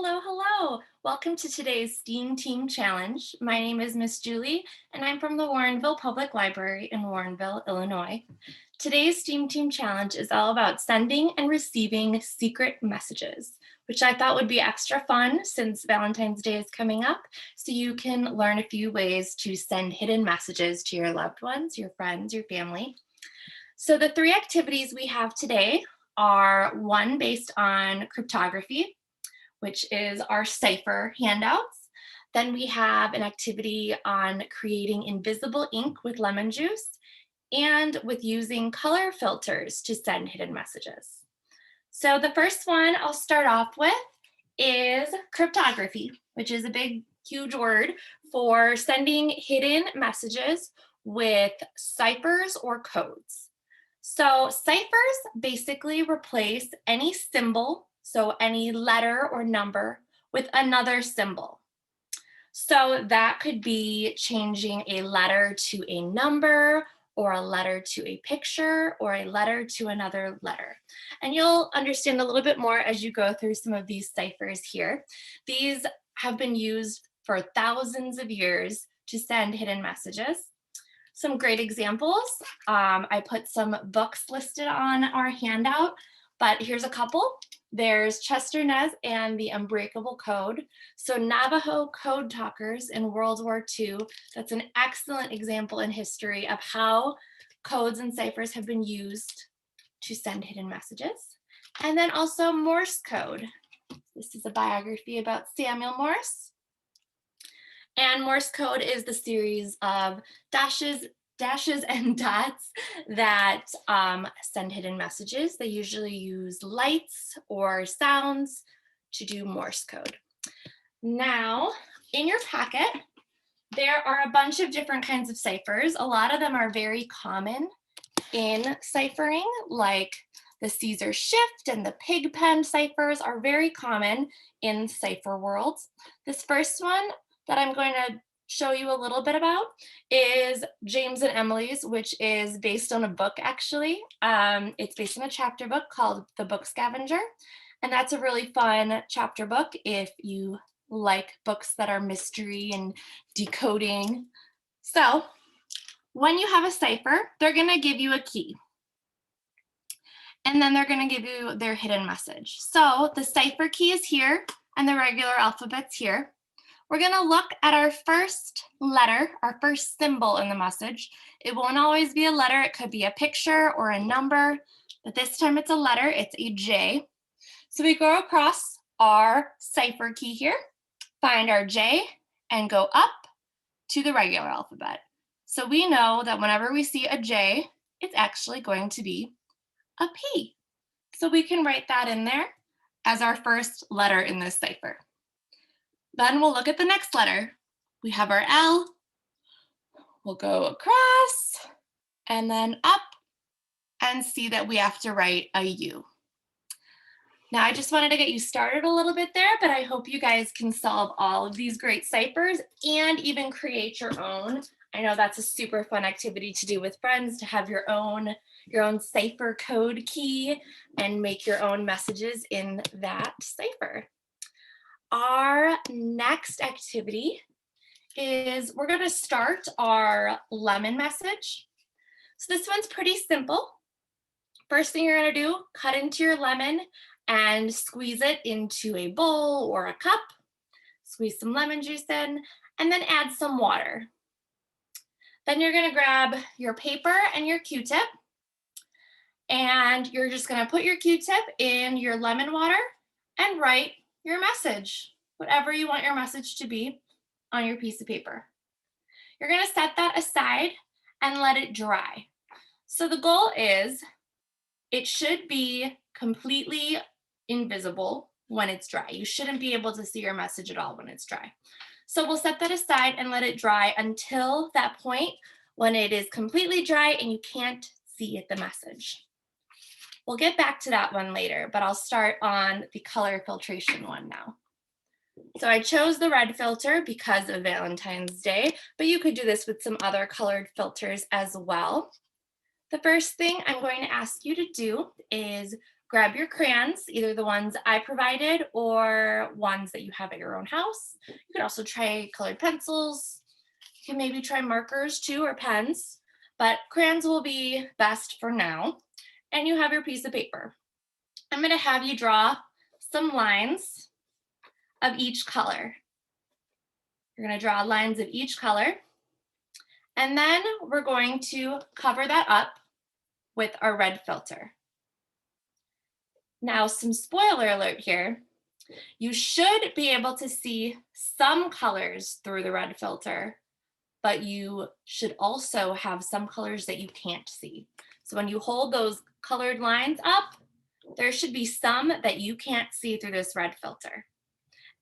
Hello, hello. Welcome to today's STEAM Team Challenge. My name is Miss Julie, and I'm from the Warrenville Public Library in Warrenville, Illinois. Today's STEAM Team Challenge is all about sending and receiving secret messages, which I thought would be extra fun since Valentine's Day is coming up, so you can learn a few ways to send hidden messages to your loved ones, your friends, your family. So the three activities we have today are one based on cryptography, which is our Cipher handouts. Then we have an activity on creating invisible ink with lemon juice and with using color filters to send hidden messages. So the first one I'll start off with is cryptography, which is a big, huge word for sending hidden messages with ciphers or codes. So ciphers basically replace any symbol, so any letter or number, with another symbol. So that could be changing a letter to a number, or a letter to a picture, or a letter to another letter. And you'll understand a little bit more as you go through some of these ciphers here. These have been used for thousands of years to send hidden messages. Some great examples. I put some books listed on our handout, but here's a couple. There's Chester Nez and the Unbreakable Code. So Navajo code talkers in World War II, that's an excellent example in history of how codes and ciphers have been used to send hidden messages. And then also Morse code. This is a biography about Samuel Morse. And Morse code is the series of dashes and dots that send hidden messages. They usually use lights or sounds to do Morse code. Now, in your packet, there are a bunch of different kinds of ciphers. A lot of them are very common in ciphering, like the Caesar shift and the pig pen ciphers are very common in cipher worlds. This first one that I'm going to show you a little bit about is James and Emily's, which is based on a book actually. It's based on a chapter book called The Book Scavenger. And that's a really fun chapter book if you like books that are mystery and decoding. So when you have a cipher, they're gonna give you a key. And then they're gonna give you their hidden message. So the cipher key is here and the regular alphabet's here. We're gonna look at our first letter, our first symbol in the message. It won't always be a letter, it could be a picture or a number, but this time it's a letter, it's a J. So we go across our cipher key here, find our J, and go up to the regular alphabet. So we know that whenever we see a J, it's actually going to be a P. So we can write that in there as our first letter in this cipher. Then we'll look at the next letter. We have our L. We'll go across and then up and see that we have to write a U. Now I just wanted to get you started a little bit there, but I hope you guys can solve all of these great ciphers and even create your own. I know that's a super fun activity to do with friends, to have your own cipher code key and make your own messages in that cipher. Our next activity is we're going to start our lemon message. So this one's pretty simple. First thing you're going to do, cut into your lemon and squeeze it into a bowl or a cup. Squeeze some lemon juice in and then add some water. Then you're going to grab your paper and your Q-tip and you're just going to put your Q-tip in your lemon water and write your message, whatever you want your message to be on your piece of paper. You're going to set that aside and let it dry. So the goal is it should be completely invisible when it's dry. You shouldn't be able to see your message at all when it's dry. So we'll set that aside and let it dry until that point when it is completely dry and you can't see the message. We'll get back to that one later, but I'll start on the color filtration one now. So I chose the red filter because of Valentine's Day, but you could do this with some other colored filters as well. The first thing I'm going to ask you to do is grab your crayons, either the ones I provided or ones that you have at your own house. You could also try colored pencils. You can maybe try markers too, or pens, but crayons will be best for now. And you have your piece of paper. I'm going to have you draw some lines of each color. You're going to draw lines of each color. And then we're going to cover that up with our red filter. Now, some spoiler alert here. You should be able to see some colors through the red filter, but you should also have some colors that you can't see. So when you hold those colored lines up, there should be some that you can't see through this red filter.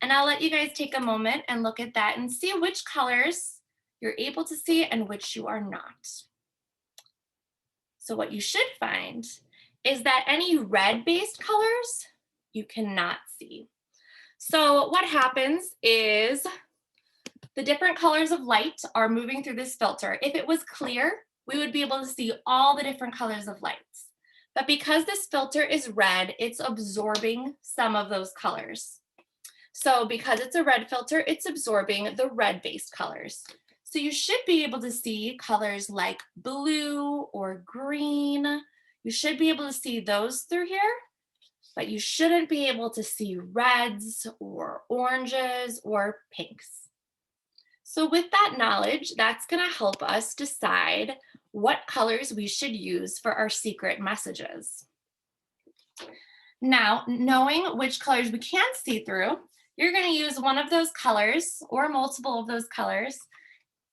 And I'll let you guys take a moment and look at that and see which colors you're able to see and which you are not. So what you should find is that any red-based colors you cannot see. So what happens is the different colors of light are moving through this filter. If it was clear, we would be able to see all the different colors of lights. But because this filter is red, it's absorbing some of those colors. So because it's a red filter, it's absorbing the red-based colors. So you should be able to see colors like blue or green. You should be able to see those through here, but you shouldn't be able to see reds or oranges or pinks. So with that knowledge, that's going to help us decide what colors we should use for our secret messages. Now, knowing which colors we can see through, you're going to use one of those colors or multiple of those colors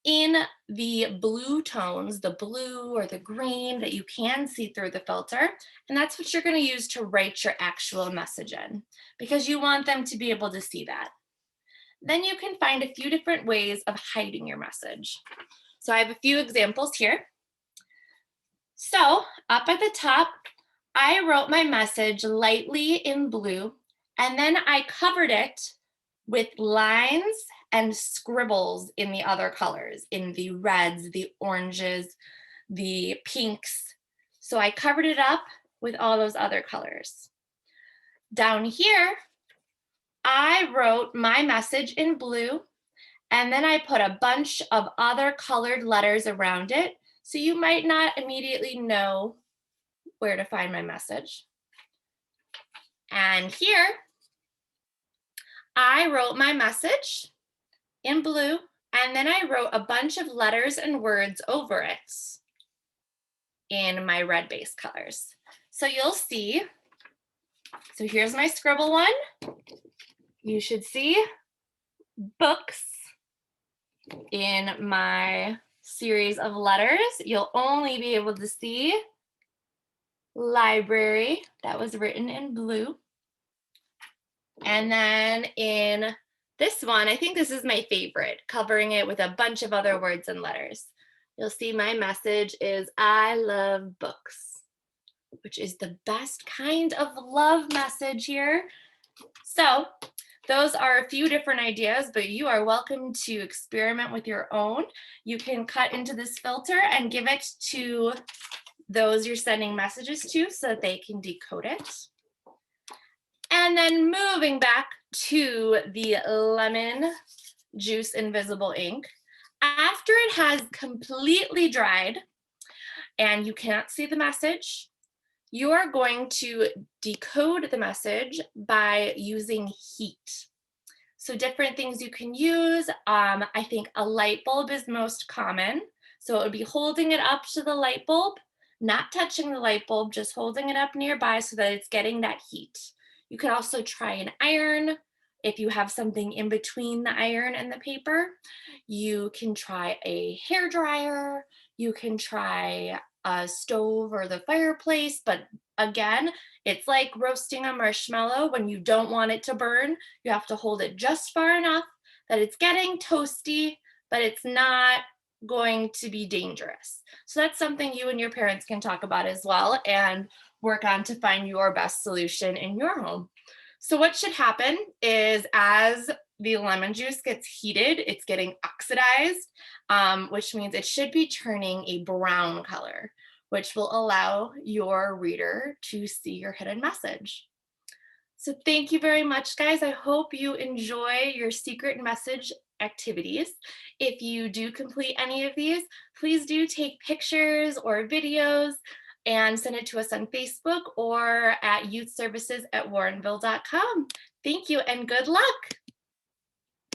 in the blue tones, the blue or the green that you can see through the filter. And that's what you're going to use to write your actual message in, because you want them to be able to see that. Then you can find a few different ways of hiding your message. So I have a few examples here. So up at the top, I wrote my message lightly in blue, and then I covered it with lines and scribbles in the other colors, in the reds, the oranges, the pinks. So I covered it up with all those other colors. Down here, I wrote my message in blue, and then I put a bunch of other colored letters around it, so you might not immediately know where to find my message. And here, I wrote my message in blue, and then I wrote a bunch of letters and words over it in my red-based colors. So you'll see, so here's my scribble one. You should see books in my series of letters. You'll only be able to see library, that was written in blue. And then in this one, I think this is my favorite, covering it with a bunch of other words and letters. You'll see my message is I love books, which is the best kind of love message here. So those are a few different ideas, but you are welcome to experiment with your own. You can cut into this filter and give it to those you're sending messages to so that they can decode it. And then moving back to the lemon juice invisible ink, after it has completely dried and you cannot see the message, you are going to decode the message by using heat. So different things you can use. I think a light bulb is most common. So it would be holding it up to the light bulb, not touching the light bulb, just holding it up nearby so that it's getting that heat. You can also try an iron. If you have something in between the iron and the paper, you can try a hair dryer. You can try a stove or the fireplace, but again, it's like roasting a marshmallow. When you don't want it to burn, you have to hold it just far enough that it's getting toasty, but it's not going to be dangerous. So that's something you and your parents can talk about as well and work on to find your best solution in your home. So what should happen is as the lemon juice gets heated, it's getting oxidized, which means it should be turning a brown color. which will allow your reader to see your hidden message. So thank you very much, guys. I hope you enjoy your secret message activities. If you do complete any of these, please do take pictures or videos and send it to us on Facebook or at youthservices@warrenville.com. Thank you and good luck.